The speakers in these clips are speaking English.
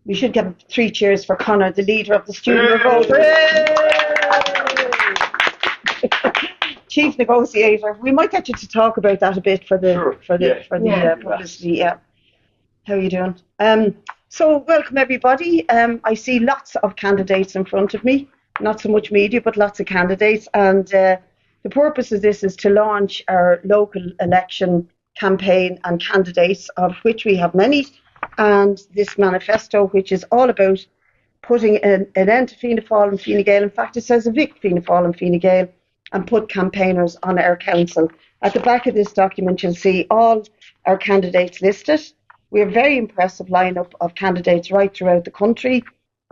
We should give 3 cheers for Conor, the leader of the student revolt. Chief negotiator. We might get you to talk about that a bit for the publicity. Yeah. How are you doing? So welcome everybody. I see lots of candidates in front of me. Not so much media, but lots of candidates. And the purpose of this is to launch our local election campaign and candidates, of which we have many. And this manifesto, which is all about putting an end to Fianna Fáil and Fine Gael. In fact, it says evict Fianna Fáil and Fine Gael and put campaigners on our council. At the back of this document, you'll see all our candidates listed. We have a very impressive lineup of candidates right throughout the country,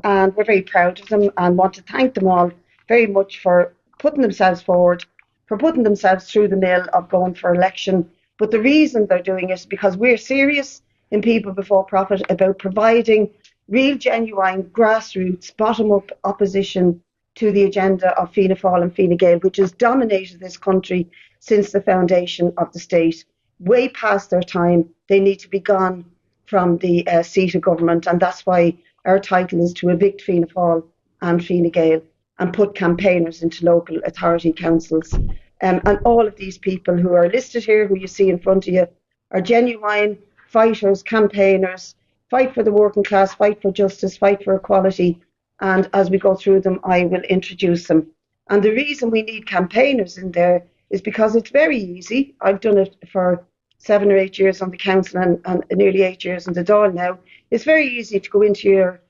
and we're very proud of them and want to thank them all very much for putting themselves forward, for putting themselves through the mill of going for election. But the reason they're doing it is because we're serious in People Before Profit about providing real, genuine, grassroots, bottom-up opposition to the agenda of Fianna Fáil and Fine Gael, which has dominated this country since the foundation of the state. Way past their time, they need to be gone from the seat of government, and that's why our title is to evict Fianna Fáil and Fine Gael and put campaigners into local authority councils. And all of these people who are listed here, who you see in front of you, are genuine fighters, campaigners, fight for the working class, fight for justice, fight for equality. And as we go through them, I will introduce them. And the reason we need campaigners in there is because it's very easy. I've done it for 7 or 8 years on the council and nearly 8 years in the Dáil now. It's very easy to go into your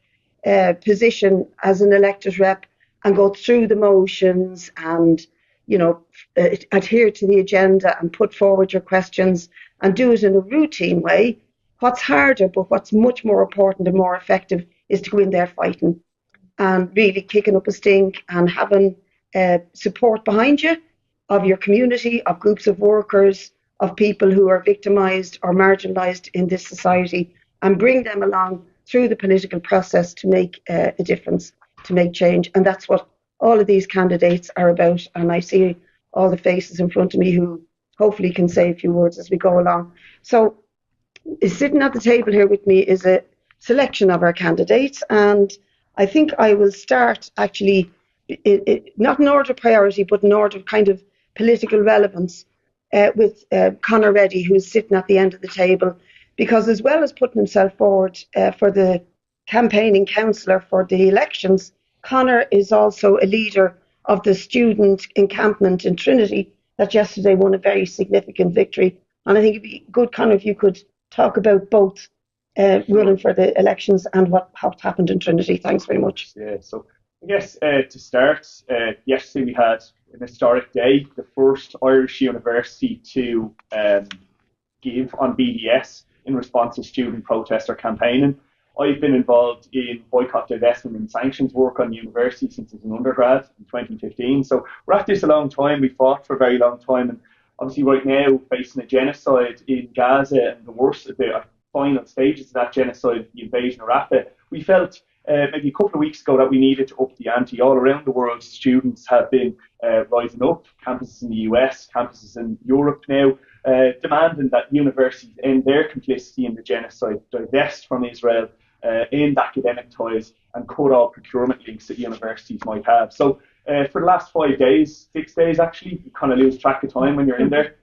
position as an elected rep and go through the motions and, adhere to the agenda and put forward your questions and do it in a routine way. What's harder, but what's much more important and more effective, is to go in there fighting and really kicking up a stink and having support behind you of your community, of groups of workers, of people who are victimised or marginalised in this society, and bring them along through the political process to make a difference, to make change. And that's what all of these candidates are about. And I see all the faces in front of me who hopefully can say a few words as we go along. So sitting at the table here with me is a selection of our candidates, and I think I will start actually, not in order of priority, but in order of kind of political relevance, with Conor Reddy, who's sitting at the end of the table, because as well as putting himself forward for the campaigning councillor for the elections, Conor is also a leader of the student encampment in Trinity that yesterday won a very significant victory. And I think it'd be good, Conor, if you could talk about both running for the elections and what happened in Trinity. Thanks very much. Yeah, so I guess to start, yesterday we had an historic day, the first Irish university to give on BDS in response to student protest or campaigning. I've been involved in boycott, divestment and sanctions work on the university since I was an undergrad in 2015. So we're at this a long time. We fought for a very long time, and obviously right now facing a genocide in Gaza and the worst of the final stages of that genocide, the invasion of Rafah. We felt maybe a couple of weeks ago that we needed to up the ante. All around the world, students have been rising up, campuses in the US, campuses in Europe now, demanding that universities end their complicity in the genocide, divest from Israel, end academic ties, and cut all procurement links that universities might have. So for the last 5 days, 6 days actually, you kind of lose track of time when you're in there.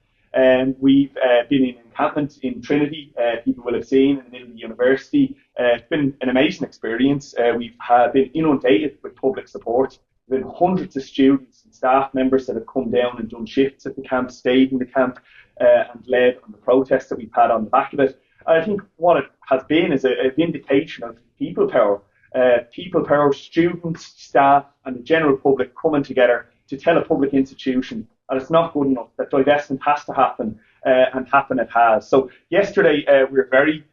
We've been in encampment in Trinity. People will have seen in the middle of the university. It's been an amazing experience. We've been inundated with public support. There have been hundreds of students and staff members that have come down and done shifts at the camp, stayed in the camp, and led on the protests that we've had on the back of it. I think what it has been is a vindication of people power. People power, students, staff, and the general public coming together to tell a public institution that it's not good enough, that divestment has to happen, and happen it has. So yesterday we're very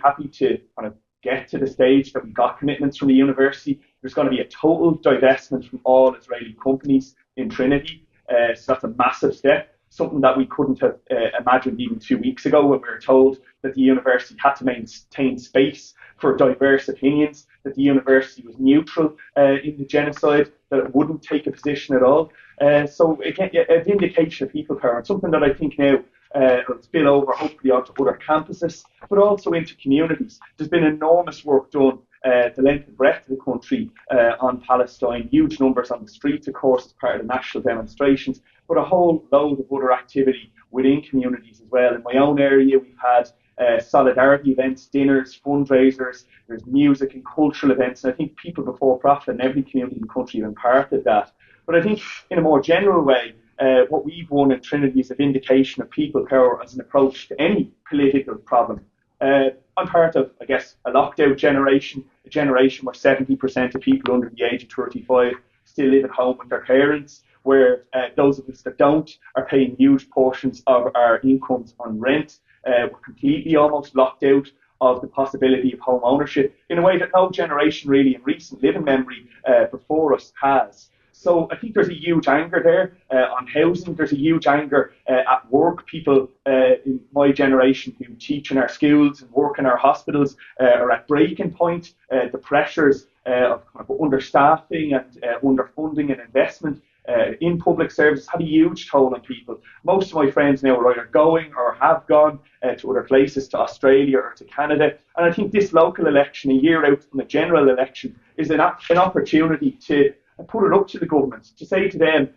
happy to kind of get to the stage that we got commitments from the university. There's going to be a total divestment from all Israeli companies in Trinity. So that's a massive step, something that we couldn't have imagined even 2 weeks ago when we were told that the university had to maintain space for diverse opinions, that the university was neutral in the genocide, that it wouldn't take a position at all. So again, a vindication of people power, and something that I think now it'll spill over hopefully onto other campuses, but also into communities. There's been enormous work done the length and breadth of the country on Palestine, huge numbers on the streets, of course, as part of the national demonstrations, but a whole load of other activity within communities as well. In my own area, we've had solidarity events, dinners, fundraisers, there's music and cultural events, and I think people before profit in every community in the country have been part of that. But I think in a more general way, what we've won in Trinity is a vindication of people power as an approach to any political problem. I'm part of, I guess, a lockdown generation, a generation where 70% of people under the age of 35 still live at home with their parents, where those of us that don't are paying huge portions of our incomes on rent. We're completely almost locked out of the possibility of home ownership in a way that no generation really in recent living memory before us has. So I think there's a huge anger there on housing. There's a huge anger at work. People in my generation who teach in our schools and work in our hospitals are at breaking point. The pressures of understaffing and underfunding and investment in public services had a huge toll on people. Most of my friends now are either going or have gone to other places, to Australia or to Canada. And I think this local election, a year out from the general election, is an opportunity to put it up to the government, to say to them,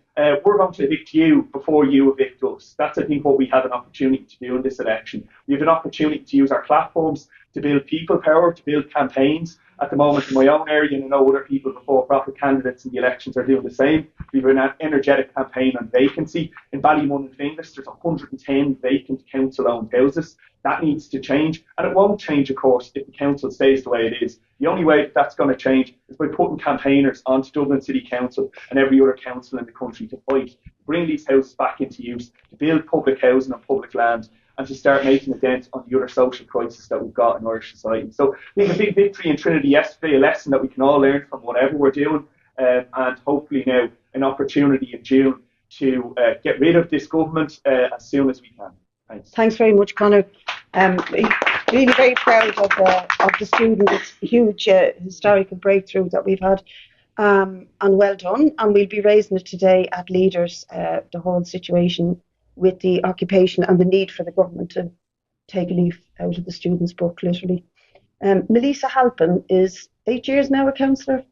we're going to evict you before you evict us. That's, I think, what we have an opportunity to do in this election. We have an opportunity to use our platforms to build people power, to build campaigns. At the moment in my own area, and I know other people before profit candidates in the elections are doing the same. We have an energetic campaign on vacancy. In Ballymun and Finglas, there's 110 vacant council-owned houses. That needs to change, and it won't change, of course, if the council stays the way it is. The only way that's going to change is by putting campaigners onto Dublin City Council and every other council in the country to fight, to bring these houses back into use, to build public housing on public land, and to start making a dent on the other social crisis that we've got in Irish society. So I think a big victory in Trinity yesterday, a lesson that we can all learn from whatever we're doing, and hopefully now an opportunity in June to get rid of this government as soon as we can. Thanks. Thanks very much, Conor. Really very proud of the student. It's a huge historical breakthrough that we've had, and well done. And we'll be raising it today at Leaders, the whole situation with the occupation and the need for the government to take a leaf out of the students' book, literally. Melissa Halpin is 8 years now a councillor.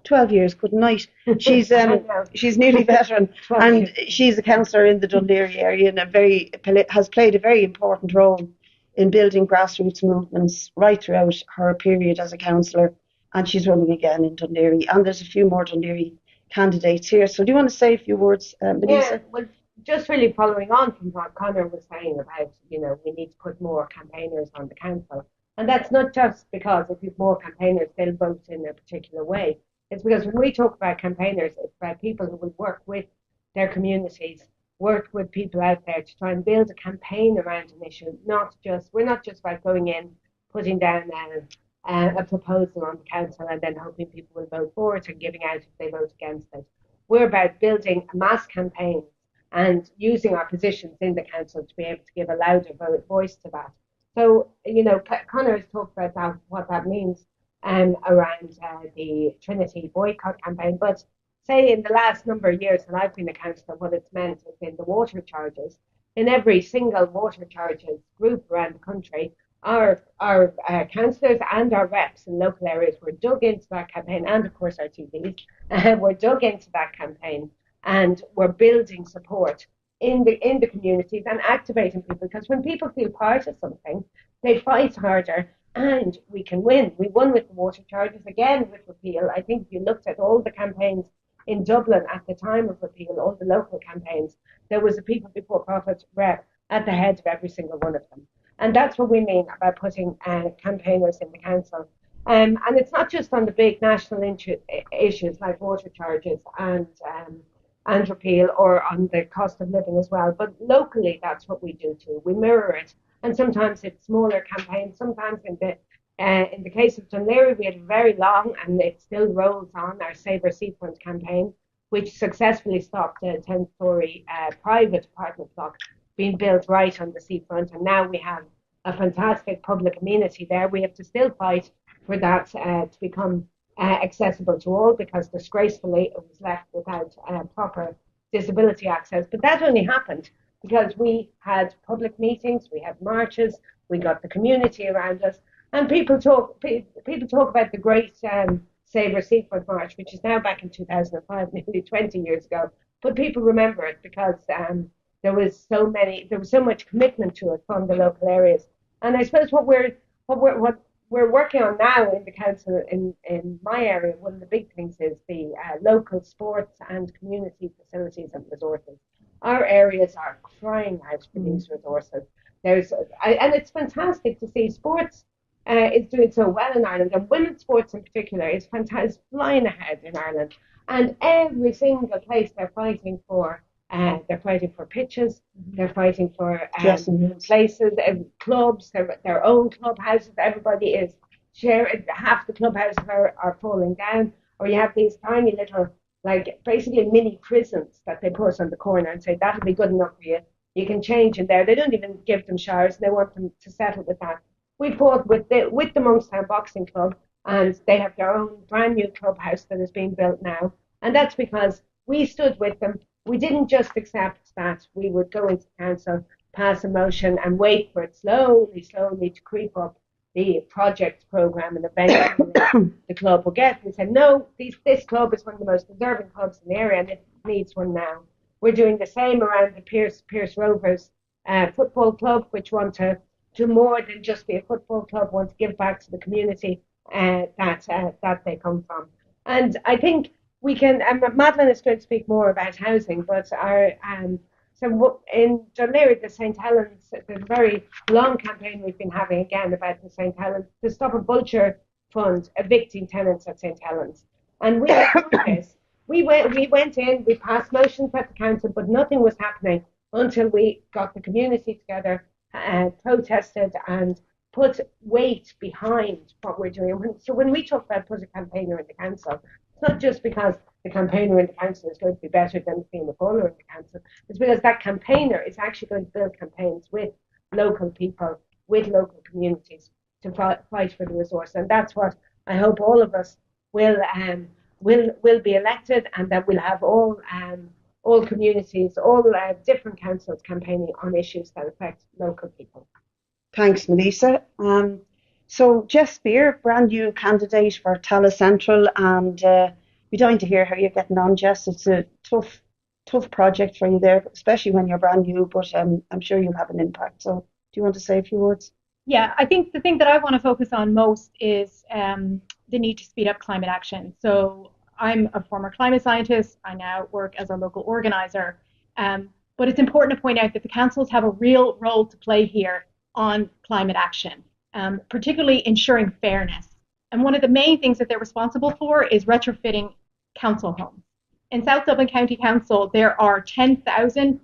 12 years, good night. She's nearly veteran, and she's a councillor in the Dún Laoghaire area and has played a very important role in building grassroots movements right throughout her period as a councillor, and she's running again in Dún Laoghaire, and there's a few more Dún Laoghaire candidates here. So do you want to say a few words, Melissa? Yeah, well, just really following on from what Conor was saying about, we need to put more campaigners on the council. And that's not just because if you've more campaigners, they'll vote in a particular way. It's because when we talk about campaigners, it's about people who will work with their communities, work with people out there to try and build a campaign around an issue. We're not just about going in, putting down a proposal on the council and then hoping people will vote for it and giving out if they vote against it. We're about building a mass campaign and using our positions in the council to be able to give a louder voice to that. So, Conor has talked about that, what that means around the Trinity boycott campaign. But say in the last number of years when I've been a councillor, what it's meant has been the water charges. In every single water charges group around the country, our councillors and our reps in local areas were dug into that campaign, and of course our TDs were dug into that campaign, and we're building support in the communities and activating people, because when people feel part of something, they fight harder and we can win. We won with the water charges, again with repeal. I think if you looked at all the campaigns in Dublin at the time of repeal, all the local campaigns, there was a people before profit rep at the head of every single one of them. And that's what we mean about putting campaigners in the council. And it's not just on the big national issues like water charges and repeal, or on the cost of living as well. But locally, that's what we do too. We mirror it. And sometimes it's smaller campaigns. Sometimes in the case of Dún Laoghaire, we had a very long, and it still rolls on, our Save Our Seafront campaign, which successfully stopped a 10-storey private apartment block being built right on the seafront. And now we have a fantastic public amenity there. We have to still fight for that to become accessible to all, because disgracefully it was left without proper disability access. But that only happened because we had public meetings, we had marches, we got the community around us, and people talk about the great Save Our Seaford March, which is now back in 2005, nearly 20 years ago. But people remember it because there was so much commitment to it from the local areas. And I suppose what we're working on now in the council in my area, one of the big things is the local sports and community facilities and resources. Our areas are crying out for these resources. And it's fantastic to see sports is doing so well in Ireland, and women's sports in particular is fantastic, flying ahead in Ireland. And every single place they're fighting for pitches, they're fighting for places, clubs, their own clubhouses. Everybody is sharing. Half the clubhouses are falling down, or you have these tiny little, like basically mini prisons that they put on the corner and say that'll be good enough for you. You can change in there. They don't even give them showers. They want them to settle with that. We fought with the Monkstown Boxing Club, and they have their own brand new clubhouse that is being built now. And that's because we stood with them. We didn't just accept that we would go into council, pass a motion, and wait for it slowly to creep up the project programme, and eventually the club will get. We said, no, this club is one of the most deserving clubs in the area, and it needs one now. We're doing the same around the Pierce Rovers football club, which want to do more than just be a football club, want to give back to the community that they come from. And I think we can, Madeleine is going to speak more about housing, but so in John Leary, the St. Helens, there's a very long campaign we've been having again about the St. Helens to stop a vulture fund evicting tenants at St. Helens. And we did this. We went in, we passed motions at the council, but nothing was happening until we got the community together, protested and put weight behind what we're doing. So when we talk about put a campaigner in the council, it's not just because the campaigner in the council is going to be better than being the caller in the council. It's because that campaigner is actually going to build campaigns with local people, with local communities to fight for the resource. And that's what I hope all of us will be elected, and that we'll have all communities, all different councils campaigning on issues that affect local people. Thanks, Melissa. So Jess Spear, brand new candidate for Tallaght Central, and we're dying to hear how you're getting on, Jess. It's a tough project for you there, especially when you're brand new, but I'm sure you'll have an impact. So do you want to say a few words? Yeah, I think the thing that I want to focus on most is the need to speed up climate action. So I'm a former climate scientist. I now work as a local organizer. But it's important to point out that the councils have a real role to play here on climate action, particularly ensuring fairness. And one of the main things that they're responsible for is retrofitting council homes. In South Dublin County Council, there are 10,000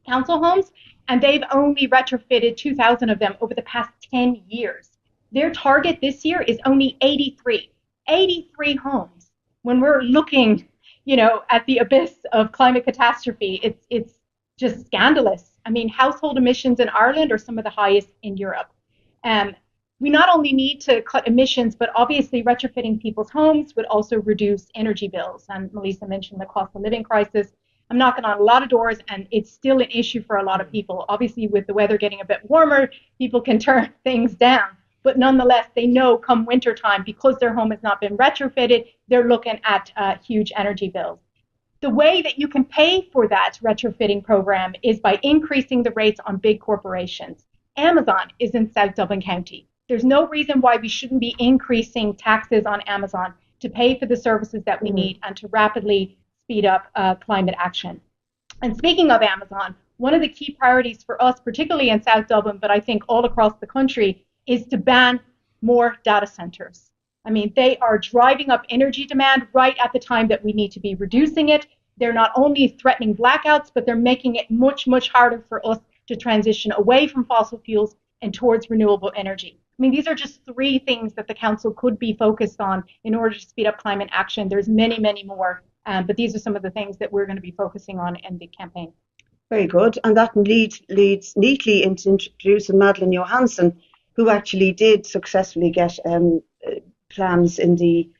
council homes, and they've only retrofitted 2,000 of them over the past 10 years. Their target this year is only 83 homes. When we're looking, at the abyss of climate catastrophe, it's just scandalous. I mean, household emissions in Ireland are some of the highest in Europe. We not only need to cut emissions, but obviously retrofitting people's homes would also reduce energy bills. And Melissa mentioned the cost of living crisis. I'm knocking on a lot of doors, and it's still an issue for a lot of people. Obviously, with the weather getting a bit warmer, people can turn things down. But nonetheless, they know come wintertime, because their home has not been retrofitted, they're looking at huge energy bills. The way that you can pay for that retrofitting program is by increasing the rates on big corporations. Amazon is in South Dublin County. There's no reason why we shouldn't be increasing taxes on Amazon to pay for the services that we need and to rapidly speed up climate action. And speaking of Amazon, one of the key priorities for us, particularly in South Dublin, but I think all across the country, is to ban more data centers. I mean, they are driving up energy demand right at the time that we need to be reducing it. They're not only threatening blackouts, but they're making it much, much harder for us to transition away from fossil fuels and towards renewable energy. I mean, these are just three things that the council could be focused on in order to speed up climate action. There's many, many more, but these are some of the things that we're going to be focusing on in the campaign. Very good. And that leads neatly into introducing Madeleine Johansson, who actually did successfully get plans in the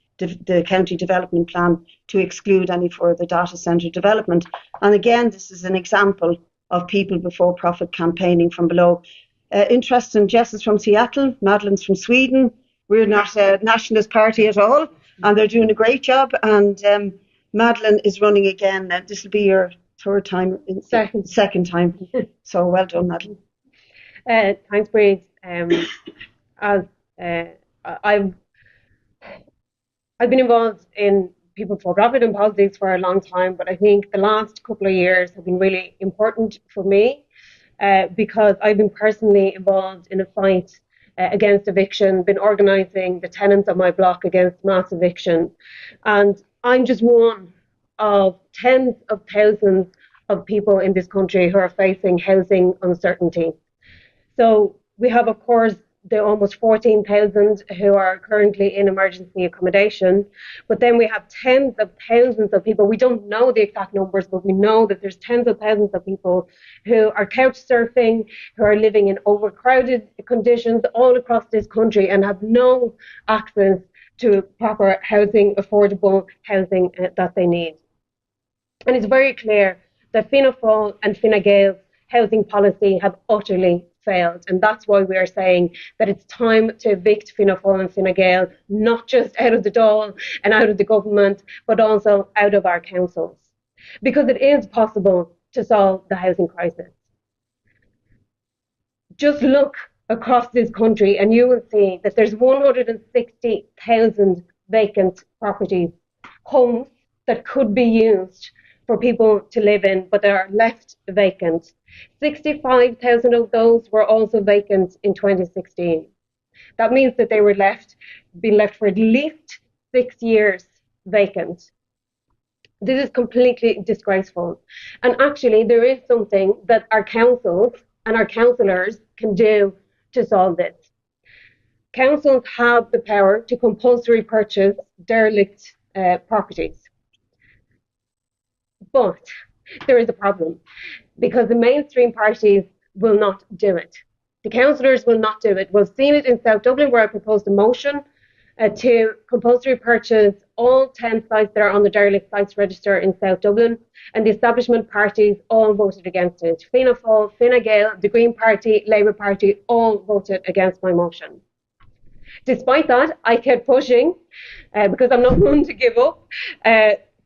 county development plan to exclude any further data centre development. And again, this is an example of people before profit campaigning from below. Interesting, Jess is from Seattle, Madeline's from Sweden. We're not a nationalist party at all, and they're doing a great job. And Madeline is running again. This will be your third time, second time. So well done, Madeline. Thanks, Breed. I've been involved in people for profit and politics for a long time, but I think the last couple of years have been really important for me because I've been personally involved in a fight against eviction, been organising the tenants of my block against mass eviction. And I'm just one of tens of thousands of people in this country who are facing housing uncertainty. So we have, of course, the almost 14,000 who are currently in emergency accommodation. But then we have tens of thousands of people. We don't know the exact numbers, but we know that there's tens of thousands of people who are couch surfing, who are living in overcrowded conditions all across this country and have no access to proper housing, affordable housing that they need. And it's very clear that Fianna Fáil and Fine Gael's housing policy have utterly failed. And that's why we are saying that it's time to evict Fianna Fáil and Fine Gael, not just out of the Dáil and out of the government, but also out of our councils. Because it is possible to solve the housing crisis. Just look across this country and you will see that there's 160,000 vacant properties, homes that could be used for people to live in, but they are left vacant. 65,000 of those were also vacant in 2016. That means that they were been left for at least 6 years vacant. This is completely disgraceful. And actually, there is something that our councils and our councillors can do to solve this. Councils have the power to compulsory purchase derelict properties. But there is a problem because the mainstream parties will not do it. The councillors will not do it. We've seen it in South Dublin where I proposed a motion to compulsory purchase all 10 sites that are on the derelict sites register in South Dublin, and the establishment parties all voted against it. Fianna Fáil, Fine Gael, the Green Party, Labour Party all voted against my motion. Despite that, I kept pushing because I'm not one to give up.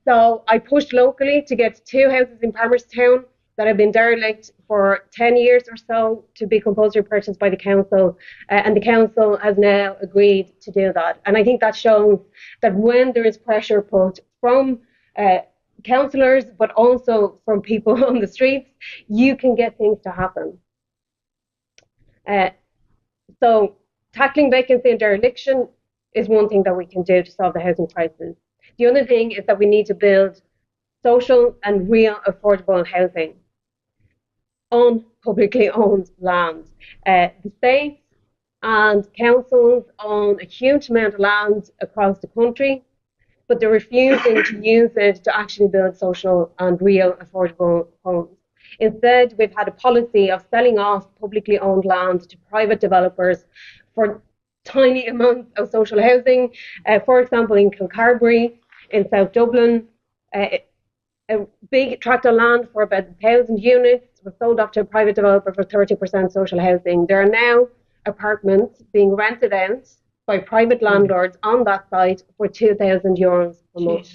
So I pushed locally to get 2 houses in Palmerstown that have been derelict for 10 years or so to be compulsory purchased by the council. And the council has now agreed to do that. And I think that shows that when there is pressure put from councillors, but also from people on the streets, you can get things to happen. So tackling vacancy and dereliction is one thing that we can do to solve the housing crisis. The other thing is that we need to build social and real affordable housing on publicly owned land. The state and councils own a huge amount of land across the country, but they're refusing to use it to actually build social and real affordable homes. Instead, we've had a policy of selling off publicly owned land to private developers for tiny amounts of social housing. For example, in Kilcarbury, in South Dublin, a big tract of land for about 1,000 units was sold off to a private developer for 30% social housing. There are now apartments being rented out by private landlords on that site for €2,000 per month.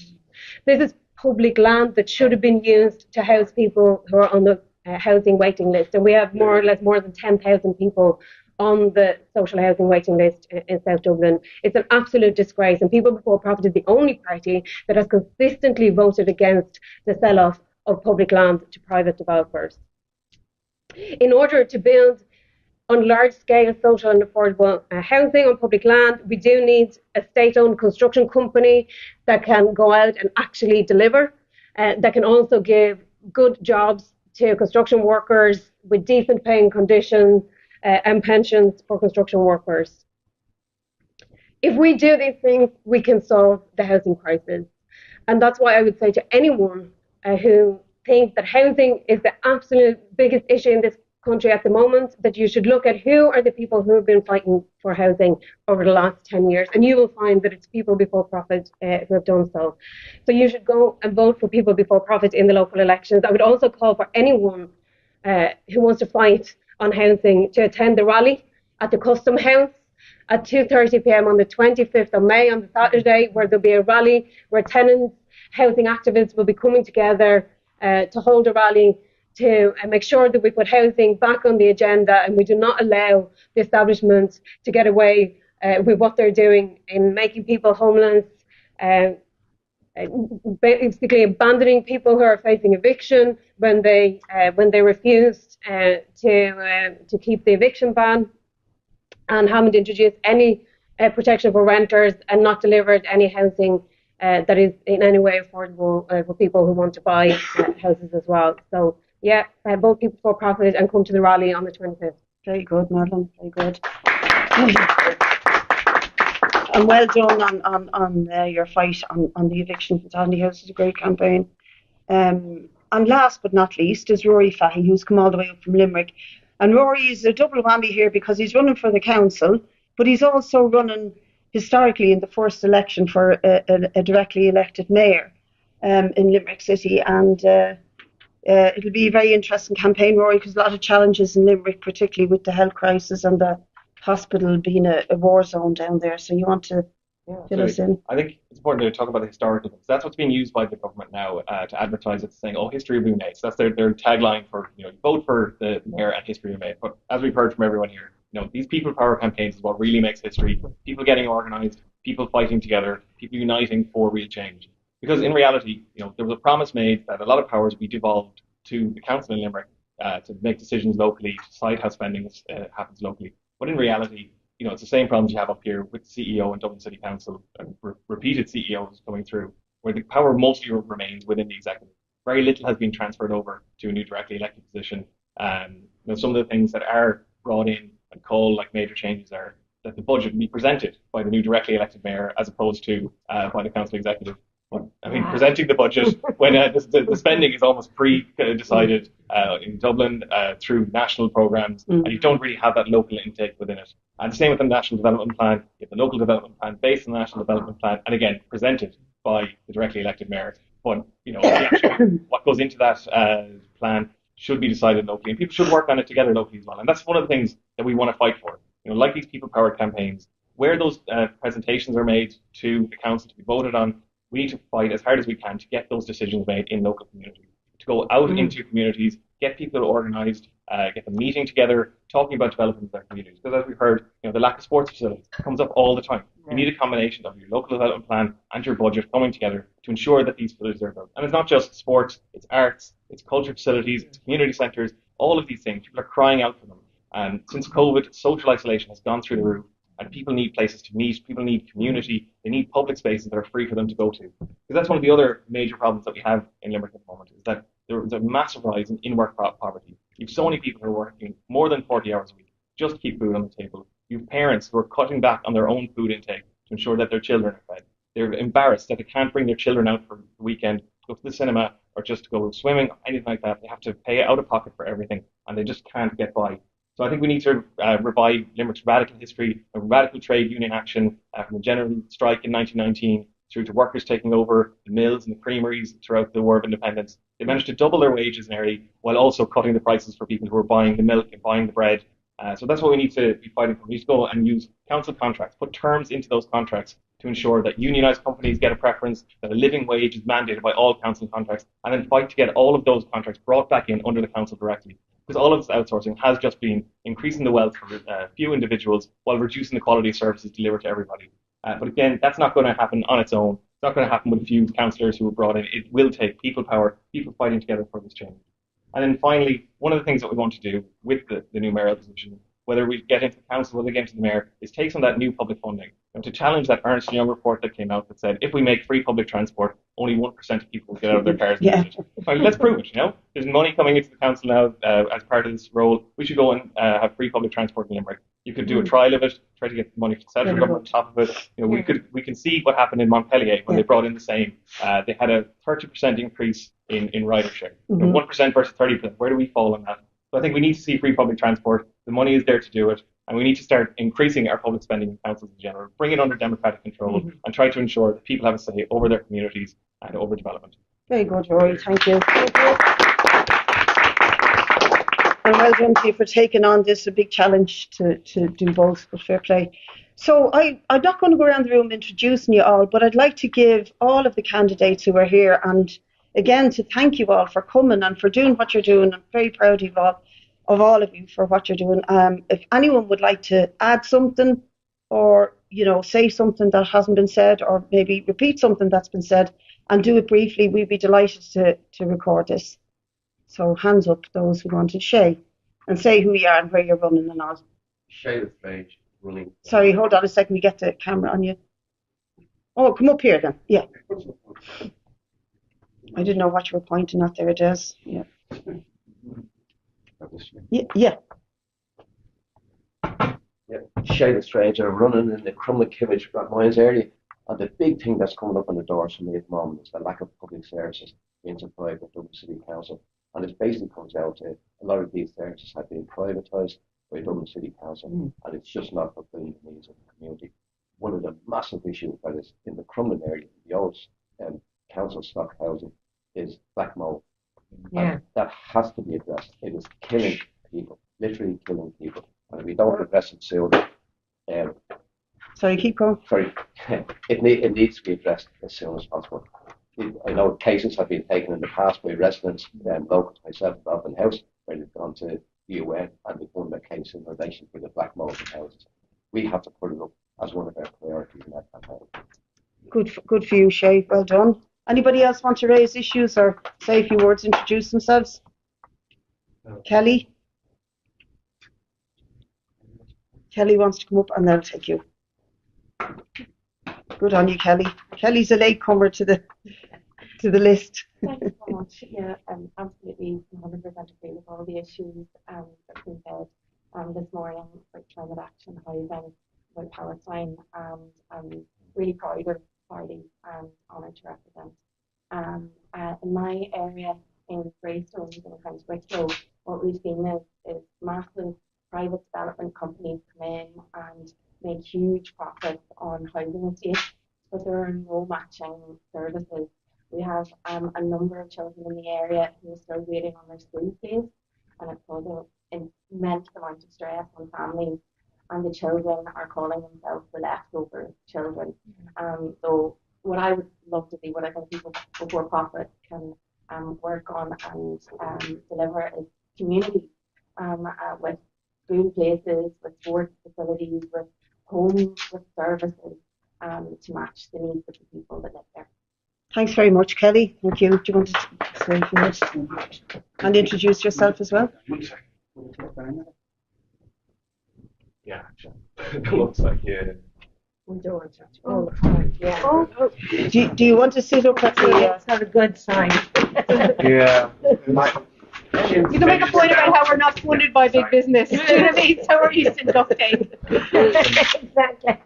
This is public land that should have been used to house people who are on the housing waiting list. And we have more or less more than 10,000 people on the social housing waiting list in South Dublin. It's an absolute disgrace, and People Before Profit is the only party that has consistently voted against the sell-off of public land to private developers. In order to build on large-scale social and affordable housing on public land, we do need a state-owned construction company that can go out and actually deliver, that can also give good jobs to construction workers with decent paying conditions, and pensions for construction workers. If we do these things, we can solve the housing crisis. And that's why I would say to anyone who thinks that housing is the absolute biggest issue in this country at the moment, that you should look at who are the people who have been fighting for housing over the last 10 years. And you will find that it's People Before Profit who have done so. So you should go and vote for People Before Profit in the local elections. I would also call for anyone who wants to fight on housing to attend the rally at the Custom House at 2:30 p.m. on the 25th of May, on the Saturday, where there'll be a rally where tenants, housing activists will be coming together to hold a rally to make sure that we put housing back on the agenda, and we do not allow the establishment to get away with what they're doing in making people homeless, basically abandoning people who are facing eviction when they refused to keep the eviction ban, and haven't introduced any protection for renters and not delivered any housing that is in any way affordable for people who want to buy houses as well. So yeah, vote People for Profit and come to the rally on the 25th. Very good, Madeline. Very good. And well done on your fight on the eviction fatality house. It's a great campaign. And last but not least is Rory Fahy, who's come all the way up from Limerick. And Rory is a double whammy here because he's running for the council, but he's also running historically in the first election for a directly elected mayor in Limerick City. And it'll be a very interesting campaign, Rory, because a lot of challenges in Limerick, particularly with the health crisis and the hospital being a war zone down there. So you want to fill us in? I think it's important to talk about the historical things. That's what's being used by the government now to advertise it, saying, "Oh, history will be made." So that's their tagline for, vote for the mayor and history will be made. But as we've heard from everyone here, these people power campaigns is what really makes history. People getting organised, people fighting together, people uniting for real change. Because in reality, there was a promise made that a lot of powers would be devolved to the council in Limerick to make decisions locally, to decide how spending happens locally. But in reality, it's the same problems you have up here with the CEO and Dublin City Council and repeated CEOs coming through, where the power mostly remains within the executive. Very little has been transferred over to a new directly elected position. Some of the things that are brought in and called like major changes are that the budget be presented by the new directly elected mayor as opposed to by the council executive. Presenting the budget when the spending is almost pre-decided in Dublin through national programmes, and you don't really have that local intake within it. And the same with the National Development Plan. You have the local development plan based on the National Development Plan, and again, presented by the directly elected mayor. But, what goes into that plan should be decided locally, and people should work on it together locally as well. And that's one of the things that we want to fight for. Like these people-powered campaigns, where those presentations are made to the council to be voted on, we need to fight as hard as we can to get those decisions made in local communities, to go out into communities, get people organised, get them meeting together, talking about development of their communities. Because as we've heard, the lack of sports facilities comes up all the time. You need a combination of your local development plan and your budget coming together to ensure that these facilities are built. And it's not just sports, it's arts, it's culture facilities, it's community centres, all of these things. People are crying out for them. And since COVID, social isolation has gone through the roof. And people need places to meet, people need community, they need public spaces that are free for them to go to. Because that's one of the other major problems that we have in Limerick at the moment, is that there's a massive rise in work poverty. You have so many people who are working more than 40 hours a week just to keep food on the table. You have parents who are cutting back on their own food intake to ensure that their children are fed. They're embarrassed that they can't bring their children out for the weekend to go to the cinema or just to go swimming or anything like that. They have to pay out of pocket for everything, and they just can't get by. So I think we need to revive Limerick's radical history, a radical trade union action from the general strike in 1919 through to workers taking over the mills and the creameries throughout the War of Independence. They managed to double their wages nearly while also cutting the prices for people who were buying the milk and buying the bread. So that's what we need to be fighting for. We need to go and use council contracts, put terms into those contracts to ensure that unionised companies get a preference, that a living wage is mandated by all council contracts, and then fight to get all of those contracts brought back in under the council directly. Because all of this outsourcing has just been increasing the wealth for a few individuals while reducing the quality of services delivered to everybody. But again, that's not going to happen on its own. It's not going to happen with a few councillors who were brought in. It will take people power, people fighting together for this change. And then finally, one of the things that we want to do with the new mayoral position, whether we get into the council, whether we get into the mayor, is take some of that new public funding and to challenge that Ernst & Young report that came out that said, if we make free public transport, only 1% of people will get out of their cars. Let's prove it, There's money coming into the council now as part of this role. We should go and have free public transport in Limerick. You could do a trial of it, try to get the money from the central government on top of it. We can see what happened in Montpellier when they brought in the same. They had a 30% increase in ridership. 1% versus 30%. Where do we fall on that? So I think we need to see free public transport. The money is there to do it. And we need to start increasing our public spending in councils in general, bring it under democratic control, and try to ensure that people have a say over their communities and over development. Very good, Rory. Thank you. well done to you for taking on this, a big challenge to do both, but fair play. So I'm not going to go around the room introducing you all, but I'd like to give all of the candidates who are here, and again to thank you all for coming and for doing what you're doing. I'm very proud of all of you for what you're doing. If anyone would like to add something, or say something that hasn't been said, or maybe repeat something that's been said, and do it briefly, we'd be delighted to record this. So hands up, those who wanted. Shay, and say who you are and where you're running and all. Shay Lestrange, running. Sorry, hold on a second. We get the camera on you. Oh, come up here then. Yeah. I didn't know what you were pointing at there. It is. Yeah. Yeah. Shay Lestrange, I'm running in the Crumlin-Kimmage Mines area. And the big thing that's coming up on the doors for me at the moment is the lack of public services being supplied by Dublin City Council. And it basically comes down to a lot of these services have been privatised by Dublin City Council, and it's just not fulfilling the needs of the community. One of the massive issues that is in the Crumlin area, the old council stock housing, is black mold. Yeah. And that has to be addressed. It is killing people, literally killing people. And if we don't address it soon, sorry, keep going. Sorry, it needs to be addressed as soon as possible. I know cases have been taken in the past by residents, local to myself, Dublin House, where they've gone to the UN and they've won their case in relation to the black mold in houses. We have to put it up as one of our priorities in that campaign. Good for you, Shay. Well done. Anybody else want to raise issues or say a few words, introduce themselves? No. Kelly? Kelly wants to come up and they'll take you. Good on you, Kelly. Kelly's a latecomer to the list. Thanks so much. Yeah, absolutely 100% agree with all the issues that's been said this morning about climate action, housing, about Palestine, and I'm really proud of the party and honoured to represent. In my area in Greystone, in County Wicklow, what we've seen is massive private development companies come in and make huge profits on housing estates, but there are no matching services. We have a number of children in the area who are still waiting on their school fees, and it's causing an immense amount of stress on families, and the children are calling themselves the leftover children. So what I would love to see, what I think people before profit can work on and deliver is community with school places, with sports facilities, with homes, with services to match the needs of the people that live there. Thanks very much, Kelly. Thank you. Do you want to say a few words? And introduce yourself as well? Yeah, it looks like yeah. We do it all the time. Yeah. Oh. Do you want to sit up at the? It's not a good sign. Yeah. You can make a point about how we're not funded by big business. Do you know what I mean? So we're used to duct tape. Exactly.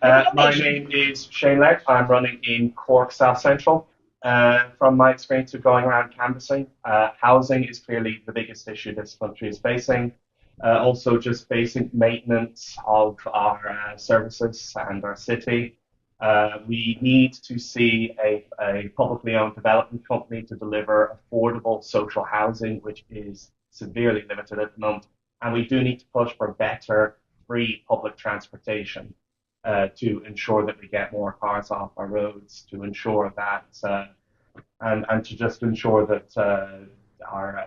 My name is Shane Leck. I'm running in Cork South Central. From my experience of going around canvassing, housing is clearly the biggest issue this country is facing. Also just basic maintenance of our services and our city. We need to see a publicly owned development company to deliver affordable social housing, which is severely limited at the moment. And we do need to push for better free public transportation to ensure that we get more cars off our roads, to ensure that, and to just ensure that our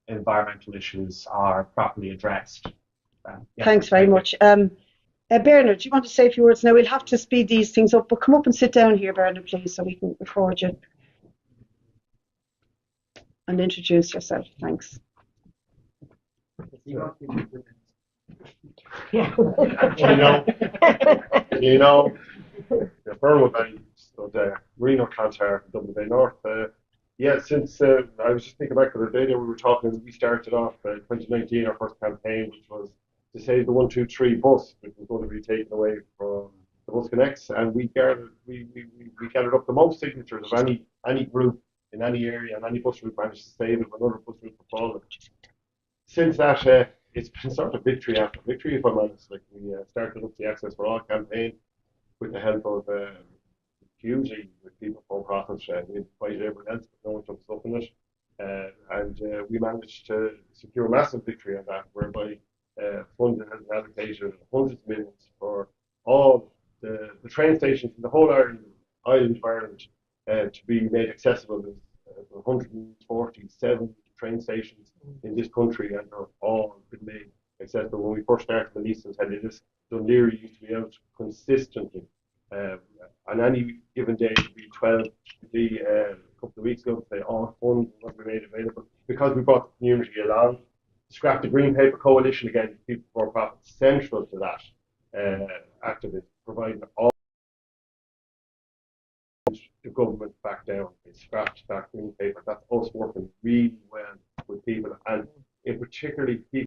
environmental issues are properly addressed. Thanks very much. Bernard, do you want to say a few words? Now, we'll have to speed these things up, but come up and sit down here, Bernard, please, so we can record you. And introduce yourself. Thanks. Yeah. Yeah. you know, the Burwood Bank, so the Reno Cantar, Dublin Bay North. Since I was just thinking back to the day that we were talking, we started off 2019, our first campaign, which was to save the 123 bus, which was going to be taken away from the Bus Connects, and we gathered up the most signatures of any group in any area, and any bus route managed to save it when another bus route followed. Since that, it's been sort of victory after victory, if I'm honest. Like we started up the Access for All campaign with the help of hugely with people for profit. We invited everyone else, but no one took us up in it. and we managed to secure a massive victory on that, whereby funding has been allocated hundreds of millions for all the train stations in the whole island of Ireland to be made accessible. There's 147 train stations in this country, and they're all been made accessible. When we first started the lease and said this, Dunleary used to be out consistently. On any given day, it would be 12. A couple of weeks ago, say all funds will be made available because we brought the community along. Scrap the Green Paper Coalition again, people for profit, central to that activist, providing all the government back down. They scrapped that green paper. That's us working really well with people, and in particularly people